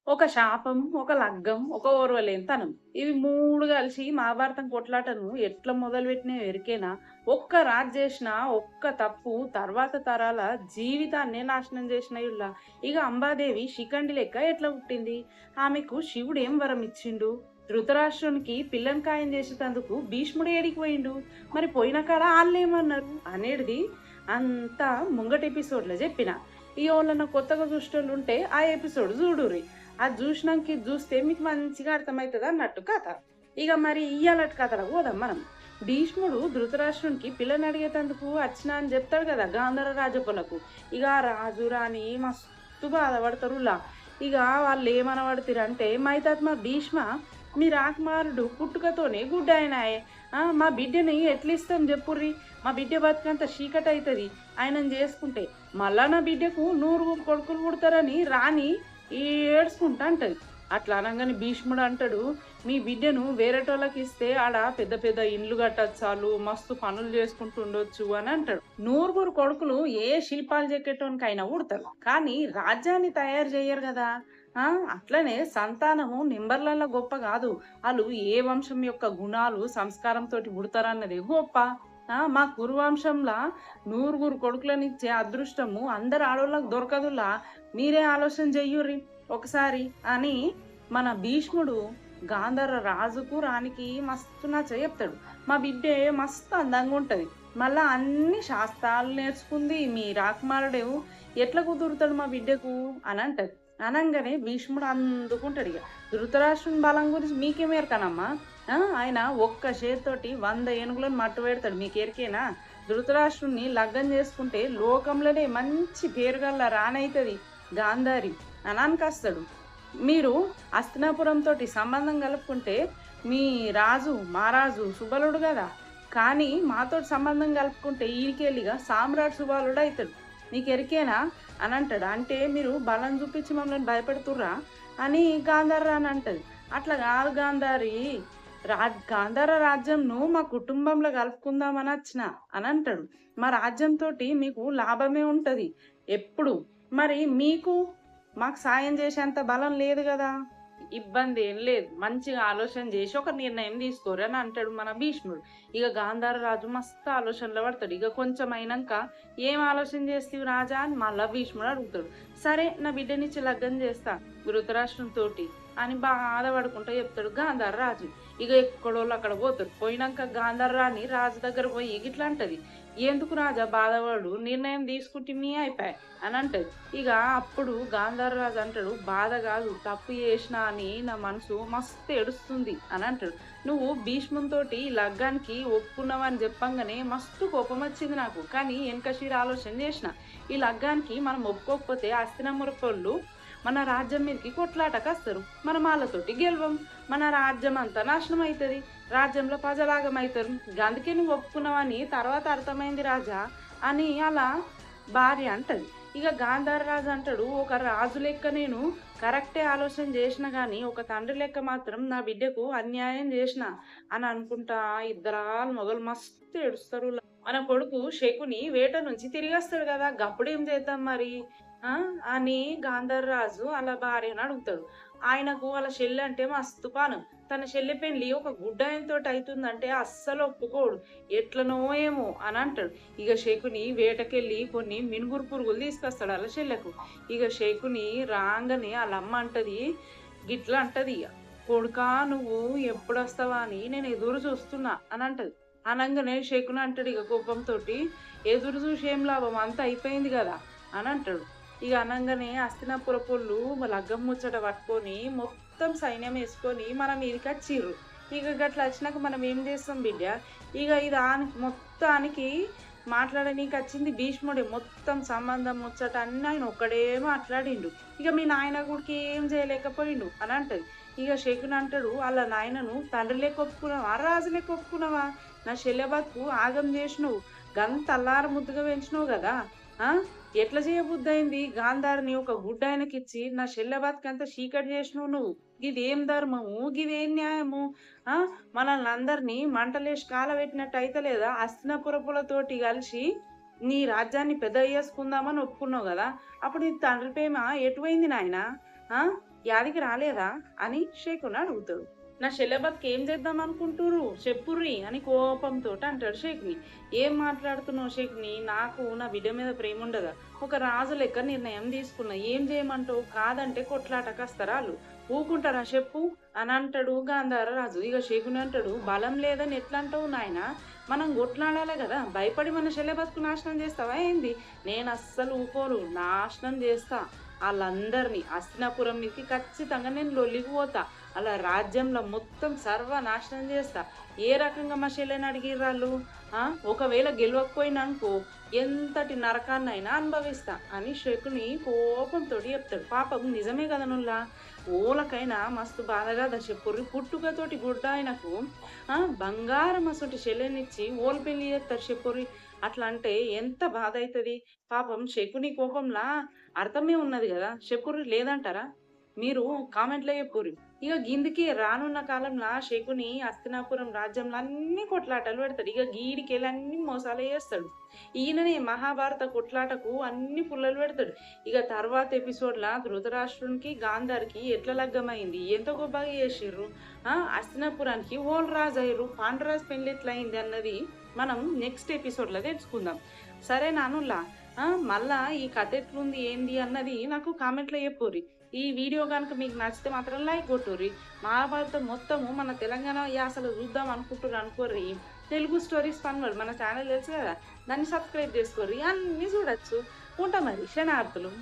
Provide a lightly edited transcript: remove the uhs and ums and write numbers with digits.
ఒక శాపం, ఒక లగ్గం, ఒక ఓర్వలేనితనం. ఇవి 3 కలిసి మహాభారతం కొట్లాటను ఎట్లా మొదలుపెట్టినయో ఎరికేనా? ఒక్క రాజు చేసిన ఒక్క తప్పు తర్వాత తరాల జీవితాన్నే నాశనం చేసినయుల్లా. ఇగ అంబాదేవి శిఖండి లెక్క ఎట్లా పుట్టింది? ఆమెకు శివుడు ఏం వరం ఇచ్చిండు? ధృతరాష్ట్రునికి పిల్లని ఖాయం చేసేటందుకు భీష్ముడు ఏడికి పోయిండు? మరి పోయిన కాడ ఆళ్ళేమన్నారు? అనేది అంతా ముంగటి ఎపిసోడ్‌లో చెప్పిన. ఇగ ఎవలన్నా కొత్తగా చూసేటోళ్ళుంటే ఆ ఎపిసోడ్ చూడుర్రి. అది జూషినంక ఇది జూస్తే మీకు మంచిగా అర్థమైతదన్నట్టు కథ. ఇగ మరి ఇయ్యాలటి కథలకు పోదాం మనం. భీష్ముడు ధృతరాష్ట్రునికి పిల్లని అడిగేటందుకు అచ్చినా అని జెప్తాడు గదా! గాంధార రాజపులకు. ఇగ ఆ రాజు, రాణి మస్తు బాధపడతారులా. ఇగ వాళ్ళేమనబడతిరంటే, మైతాత్మ భీష్మ మీ రాకుమారుడు పుట్టుకతోనే గుడ్డాయనాయె. మా బిడ్డని ఎట్లిస్తాం జెప్పుర్రి? మా బిడ్డ బతుకంతా చీకటయితది ఆయనను జేసుకుంటే. మళ్ళా నా బిడ్డకు 100 కొడుకులు పుడతారని రాణి ఏడ్చుకుంటా అంటది. అట్లా అనంగానే భీష్ముడు అంటాడు, మీ బిడ్డను వేరేటోళ్ళకిస్తే ఆడ పెద్ద పెద్ద ఇండ్లు కట్టచ్చాలు, మస్తు పనులు చేసుకుంటూ ఉండొచ్చు అని అంటాడు. 100 కొడుకులు ఏ శిల్పాలు చెక్కేటోనికైనా పుడతారు. కానీ రాజ్యాన్ని తయారు చెయ్యరు కదా! ఆ! అట్లనే సంతానము నెంబర్‌లలో గొప్ప గాదు. ఆళ్ళు ఏ వంశం యొక్క గుణాలు, సంస్కారంతోటి పుడతారన్నదే గొప్ప. మా కురువంశంలా 100 కొడుకులనిచ్చే అదృష్టము అందరు ఆడోళ్ళకి దొరకదులా. మీరే ఆలోచన చెయ్యుర్రి ఒకసారి అని మన భీష్ముడు గాంధార రాజుకు, రాణికి మస్తు చెప్తాడు. మా బిడ్డే మస్తు అందంగుంటది. మళ్ళా అన్ని శాస్త్రాలు నేర్చుకుంది. మీ రాకుమారుడు ఎట్లా కుదురుతాడు మా బిడ్డకు అని అంటది. అనంగానే భీష్ముడు అందుకుంటాడిగ. ధృతరాష్ట్రుని బలం గురించి మీకేం ఎరకనమ్మా? ఆయన ఒక్క చేత్తోటి 100 ఏనుగులను మట్టుపెడతాడు. మీకెరికేనా? ధృతరాష్ట్రుడిని లగ్గం చేసుకుంటే లోకంలోనే మంచి పేరుగల్ల రాణైతది గాంధారి అనానికస్తాడు. మీరు హస్తినాపురంతోటి సంబంధం కలుపుకుంటే మీ రాజు, మహారాజు సుబలుడు గదా! కానీ మాతోటి సంబంధం కలుపుకుంటే ఈడికెళ్ళిగా సామ్రాట్ సుబాలుడయితడు. నీకెరికేనా? అనంటాడు. అంటే మీరు బలం చూపించి మమ్మల్ని భయపెడుతుర్రా? అని గాంధార అంటది. అట్లా గాదు గాంధారి. గాంధార రాజ్యంను మా కుటుంబంలో కలుపుకుందామని వచ్చిన అనంటాడు. మా రాజ్యంతోటి మీకు లాభమే ఉంటది ఎప్పుడు. మరి మీకు మాకు సాయం చేసేంత బలం లేదు గదా! ఇబ్బందేం లేదు. మంచిగా ఆలోచన చేసి ఒక నిర్ణయం తీసుకోర్రి అని అంటాడు మన భీష్ముడు. ఇగ గాంధార రాజు మస్తు ఆలోచనలో పడతాడు. ఇగ కొంచెం అయినంక ఏం ఆలోచన చేస్తివి రాజా అని మళ్ళా భీష్ముడు అడుగుతాడు. సరే నా బిడ్డనిచ్చి లగ్గం చేస్తా ధృతరాష్ట్రంతోటి అని బాధపడుకుంటా చెప్తాడు గాంధార రాజు. ఇగ ఎక్కడోళ్ళు అక్కడ పోతారు. పోయినంక గాంధార రాణి రాజు దగ్గర పోయి గిట్లా అంటది. ఎందుకు రాజా బాధపడు నిర్ణయం తీసుకుంటిని అయిపాయె అని అంటది. ఇగ అప్పుడు గాంధార రాజు అంటాడు, బాధ కాదు తప్పు చేసినా అని నా మనసు మస్తు ఏడుస్తుంది అని అంటాడు. నువ్వు భీష్మునితోటి ఈ లగ్గానికి ఒప్పుకున్నావని చెప్పంగానే మస్తు కోపం వచ్చింది నాకు. కానీ ఎనకషిర ఆలోచన చేసిన. ఈ లగ్గానికి మనం ఒప్పుకోకపోతే హస్తినాపురపోళ్ళు మన రాజ్యం మీదకి కొట్లాటకస్తారు. మనం వాళ్ళతోటి గెలవం. మన రాజ్యం అంతా నాశనం అయితది. రాజ్యంలో ప్రజలాగమైతారు. అందుకే నువ్వు ఒప్పుకున్నావని తర్వాత అర్థమైంది రాజా అని అలా భార్య అంటది. ఇక గాంధార రాజు అంటాడు, ఒక రాజు లెక్క నేను కరెక్టే ఆలోచన చేసిన గాని ఒక తండ్రి లెక్క మాత్రం నా బిడ్డకు అన్యాయం చేసిన అని అనుకుంటా ఇద్దరాలు మొదలు మస్తు ఏడుస్తారు. మన కొడుకు శకుని వేట నుంచి తిరిగొస్తాడు కదా! గప్పుడేం చేద్దాం మరి? ఆ! అని గాంధార రాజు ఆళ్ళ భార్యని అడుగుతాడు. ఆయనకు వాళ్ళ చెల్లంటే మస్తు పానం. తన చెల్లె పెళ్లి ఒక గుడ్డాయనతోటి అయితుందంటే అస్సలు ఒప్పుకోడు. ఎట్లనో ఏమో అని అంటాడు. ఇగ శకుని వేటకెళ్ళి కొన్ని మినుగురు పురుగులు తీసుకొస్తాడు ఆళ్ళ చెల్లెకు. ఇగ శకుని రాంగనే ఆళ్ళమ్మ అంటది, గిట్లా అంటదిగ. "కొడుకా నువ్వు ఎప్పుడొస్తావా అని నేను ఎదురు చూస్తున్నా" అని అంటది. అనంగానే శకుని అంటాడిగ కోపంతోటి, "ఎదురు చూసి ఏం లాభం అంతా అయిపోయింది గదా!" అని అంటాడు. ఇగ అనంగానే హస్తినాపురపోళ్ళు లగ్గం ముచ్చట పట్టుకొని మొత్తం సైన్యం యేసుకొని మన మీదకచ్చిర్రు. ఇగ గట్ల అచ్చినాక మనం ఏం చేస్తాం బిడ్డ? ఇగ మొత్తానికి మాట్లాడనీకచ్చింది భీష్ముడే. మొత్తం సంబంధం ముచ్చట అన్నీ ఆయన ఒక్కడే మాట్లాడిండు. ఇగ మీ నాయన గూడాకి ఏం చేయలేకపోయిండు అని అంటది. ఇగ శకుని అంటాడు, ఆళ్ళ నాయనను తండ్రి లెక్క ఒప్పుకున్నావా? రాజు లెక్క ఒప్పుకున్నావా? నా చెల్లె బతుకు ఆగం చేసినవు. గంత అల్లారు ముద్దుగా పెంచినవు గదా! ఆ! ఎట్లా చేయబుద్దయింది గాంధారిని ఒక గుడ్డాయనకిచ్చి నా చెల్లె బతుకంతా చీకటి చేసినవు నువ్వు. గిదేం ధర్మము? గిదేం న్యాయము? ఆ! మనల్నందరిని మంటలేసి కాలబెట్టినట్టు అయితలేదా? హస్తినాపురపులతోటి కలిసి నీ రాజ్యాన్ని పెద్దగా చేసుకుందామని ఒప్పుకున్నావు గదా! అప్పుడు నీ తండ్రి ప్రేమ ఎటు పోయింది నాయనా? ఆ! యాదికి రాలేదా అని షేకుని అడుగుతాడు. నా చెల్లె బతుకు ఏం చేద్దాం అనుకుంటుర్రు చెప్పుర్రి అని కోపంతోటి అంటాడు షేక్‌ని. ఏం మాట్లాడుతున్నావు షేక్‌ని? నాకు నా బిడ్డ మీద ప్రేమ ఉండదా? ఒక రాజు లెక్క నిర్ణయం తీసుకున్నా. ఏం చేయమంటావు? కాదంటే కొట్లాటకస్తరాళ్ళు. ఊకుంటారా చెప్పు? అని అంటాడు గాంధార రాజు. ఇక శకుని అంటాడు, బలం లేదని ఎట్లా అంటావు నాయనా? మనం కొట్లాడాలి కదా! భయపడి మన చెల్లె బతుకు నాశనం చేస్తావా ఏంది? నేను అస్సలు ఊకోను. నాశనం చేస్తా. ఆళ్ళందరిని హస్తినాపురం మీదకి ఖచ్చితంగా నేను లొల్లికి పోతా. అలా రాజ్యంలో మొత్తం సర్వనాశనం చేస్తా. ఏ రకంగా మా చెల్లెని అడిగిర్రాళ్ళు? ఒకవేళ గెలవకపోయిననుకో ఎంతటి నరకాన్నైనా అనుభవిస్తా అని శకుని కోపంతోటి చెప్తాడు. పాపం నిజమే కదా నుల్లా. ఓలకైనా మస్తు బాధ కదా చెప్పుర్రి. పుట్టుకతోటి గుడ్డ ఆయనకు బంగారం అసొంటి చెల్లెనిచ్చి ఓలు పెళ్లి చేస్తారు చెప్పుర్రి. అట్లా అంటే ఎంత బాధ అయితది. పాపం శకుని కోపంలా అర్థమే ఉన్నది గదా! చెప్పుర్రి లేదంటారా? మీరు కామెంట్‌లో చెప్పుర్రి. ఇగ గిందికి రానున్న కాలంలో శకుని హస్తినాపురం రాజ్యంలో అన్ని కొట్లాటలు పెడతాడు. ఇగ గీడికెళ్ళి అన్ని మోసాలే చేస్తాడు. ఈయననే మహాభారత కొట్లాటకు అన్ని పుల్లలు పెడతాడు. ఇగ తర్వాత ఎపిసోడ్‌ల ధృతరాష్ట్రునికి, గాంధారికి ఎట్లా లగ్గమైంది? ఎంత గొప్పగా చేషిర్రు? హస్తినాపురానికి ఓళ్ళు రాజయ్యిర్రు. పాండురాజు పెళ్లెట్లయింది అన్నది మనం నెక్స్ట్ ఎపిసోడ్‌లో తెలుసుకుందాం. సరేనా అనుల్లా? మళ్ళా ఈ కథ ఎట్లుంది ఏంది అన్నది నాకు కామెంట్‌లో చెప్పుర్రి. ఈ వీడియో గనుక మీకు నచ్చితే మాత్రం లైక్ కొట్టుర్రి. మహాభారతం మొత్తము మన తెలంగాణ యాసలో చూద్దాం అనుకుంటుర్రు అనుకోర్రి. తెలుగు స్టోరీస్ ఫన్ వరల్డ్ మన ఛానల్ తెలుసు కదా! దాన్ని సబ్స్క్రైబ్ చేసుకోర్రి. అన్నీ చూడొచ్చు. ఉంటా మరి. శనార్థులు.